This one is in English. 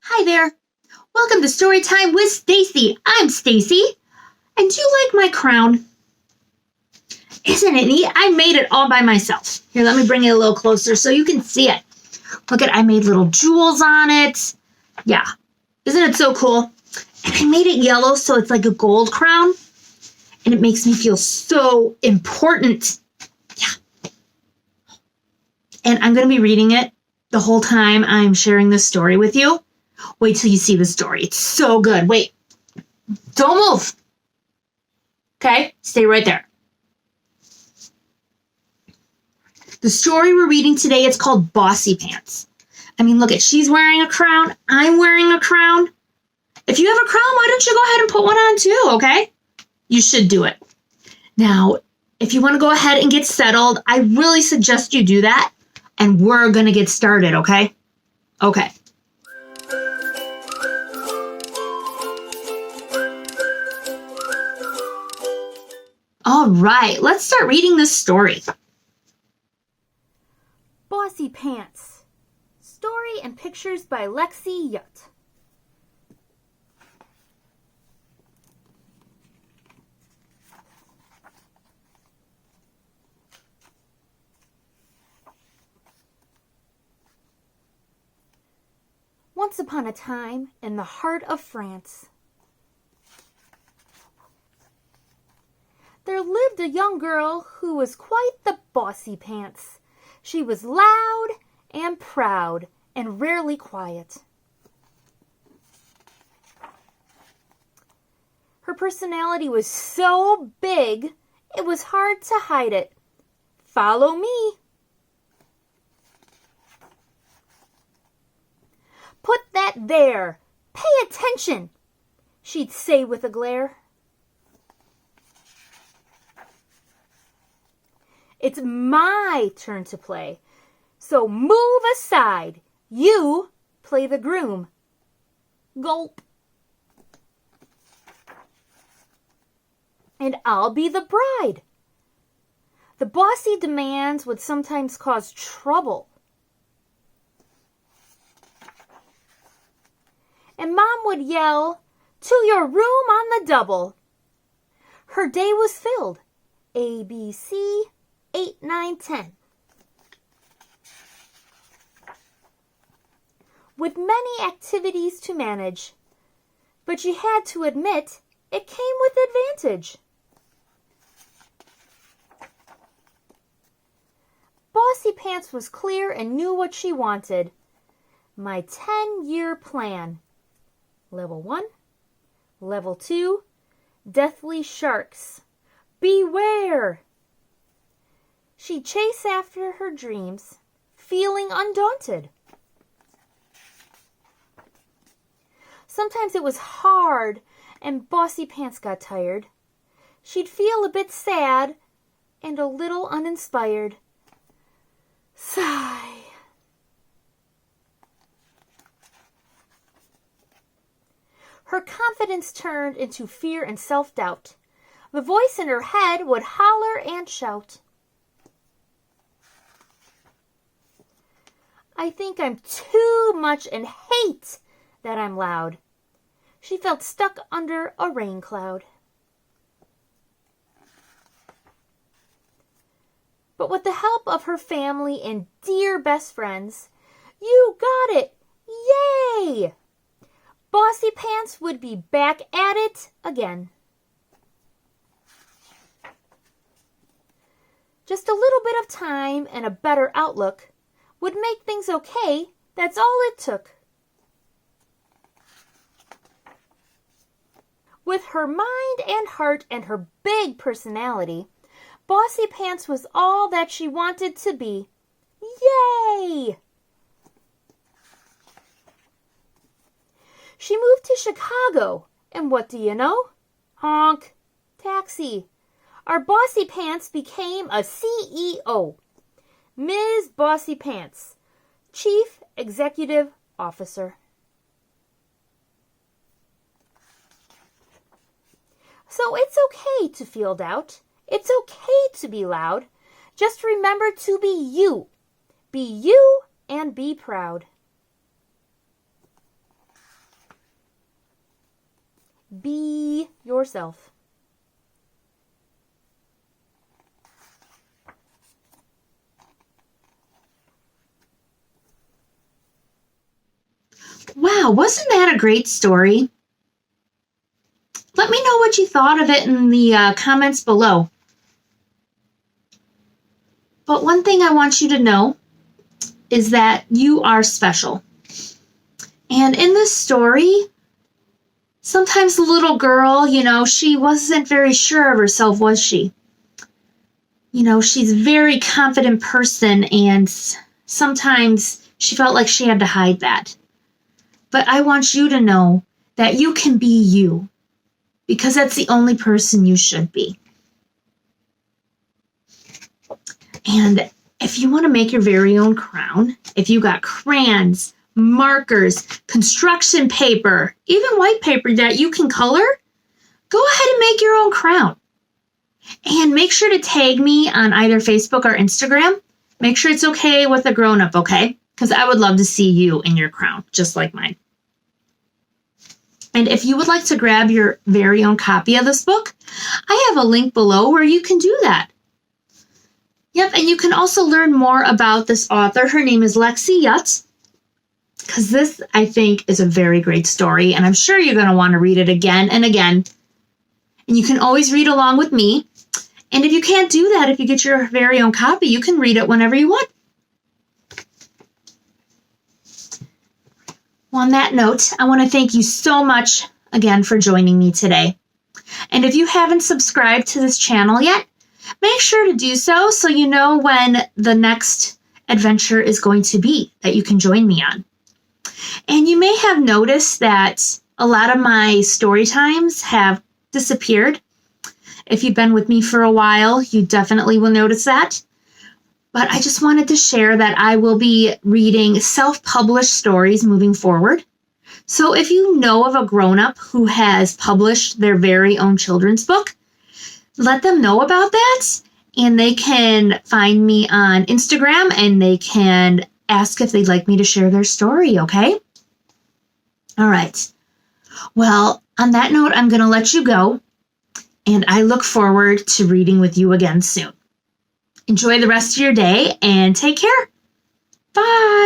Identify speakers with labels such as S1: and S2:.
S1: Hi there. Welcome to Story Time with Stacey. I'm Stacey. And do you like my crown? Isn't it neat? I made it all by myself. Here, let me bring it a little closer so you can see it. Look I made little jewels on it. Yeah. Isn't it so cool? And I made it yellow so it's like a gold crown. And it makes me feel so important. Yeah. And I'm going to be reading it the whole time I'm sharing this story with you. Wait till you see the story. It's so good. Wait. Don't move. Okay? Stay right there. The story we're reading today, it's called Bossy Pants. I mean, look she's wearing a crown. I'm wearing a crown. If you have a crown, why don't you go ahead and put one on too, okay? You should do it. Now, if you want to go ahead and get settled, I really suggest you do that. And we're going to get started, okay? Okay. All right, let's start reading this story.
S2: Bossy Pants. Story and pictures by Lexie Yut. Once upon a time, in the heart of France, there lived a young girl who was quite the Bossy Pants. She was loud and proud and rarely quiet. Her personality was so big, it was hard to hide it. Follow me. Put that there. Pay attention, she'd say with a glare. It's my turn to play, so move aside. You play the groom. Gulp. And I'll be the bride. The bossy demands would sometimes cause trouble. And Mom would yell, "To your room on the double." Her day was filled. A, B, C, 8, 9, 10. With many activities to manage, but she had to admit it came with advantage. Bossy Pants was clear and knew what she wanted. My 10-year plan. Level 1, Level 2, deathly sharks. Beware! She'd chase after her dreams, feeling undaunted. Sometimes it was hard, and Bossy Pants got tired. She'd feel a bit sad and a little uninspired. Sigh. Her confidence turned into fear and self-doubt. The voice in her head would holler and shout. I think I'm too much and hate that I'm loud. She felt stuck under a rain cloud. But with the help of her family and dear best friends, you got it! Yay! Bossy Pants would be back at it again. Just a little bit of time and a better outlook would make things okay. That's all it took. With her mind and heart and her big personality, Bossy Pants was all that she wanted to be. Yay! She moved to Chicago, and what do you know? Honk! Taxi. Our Bossy Pants became a CEO. Ms. Bossy Pants, Chief Executive Officer. So it's okay to feel doubt. It's okay to be loud. Just remember to be you. Be you and be proud. Be yourself.
S1: Wow, wasn't that a great story? Let me know what you thought of it in the comments below. But one thing I want you to know is that you are special. And in this story, sometimes the little girl, she wasn't very sure of herself, was she? She's a very confident person, and sometimes she felt like she had to hide that. But I want you to know that you can be you, because that's the only person you should be. And if you want to make your very own crown, if you got crayons, markers, construction paper, even white paper that you can color, go ahead and make your own crown. And make sure to tag me on either Facebook or Instagram. Make sure it's okay with a grown-up, okay? Because I would love to see you in your crown, just like mine. And if you would like to grab your very own copy of this book, I have a link below where you can do that. Yep, and you can also learn more about this author. Her name is Lexie Yut, because this, I think, is a very great story, and I'm sure you're going to want to read it again and again. And you can always read along with me. And if you can't do that, if you get your very own copy, you can read it whenever you want. Well, on that note, I want to thank you so much again for joining me today. And if you haven't subscribed to this channel yet, make sure to do so you know when the next adventure is going to be that you can join me on. And you may have noticed that a lot of my story times have disappeared. If you've been with me for a while, you definitely will notice that. But I just wanted to share that I will be reading self-published stories moving forward. So if you know of a grown-up who has published their very own children's book, let them know about that, and they can find me on Instagram, and they can ask if they'd like me to share their story, okay? All right. Well, on that note, I'm going to let you go, and I look forward to reading with you again soon. Enjoy the rest of your day, and take care. Bye.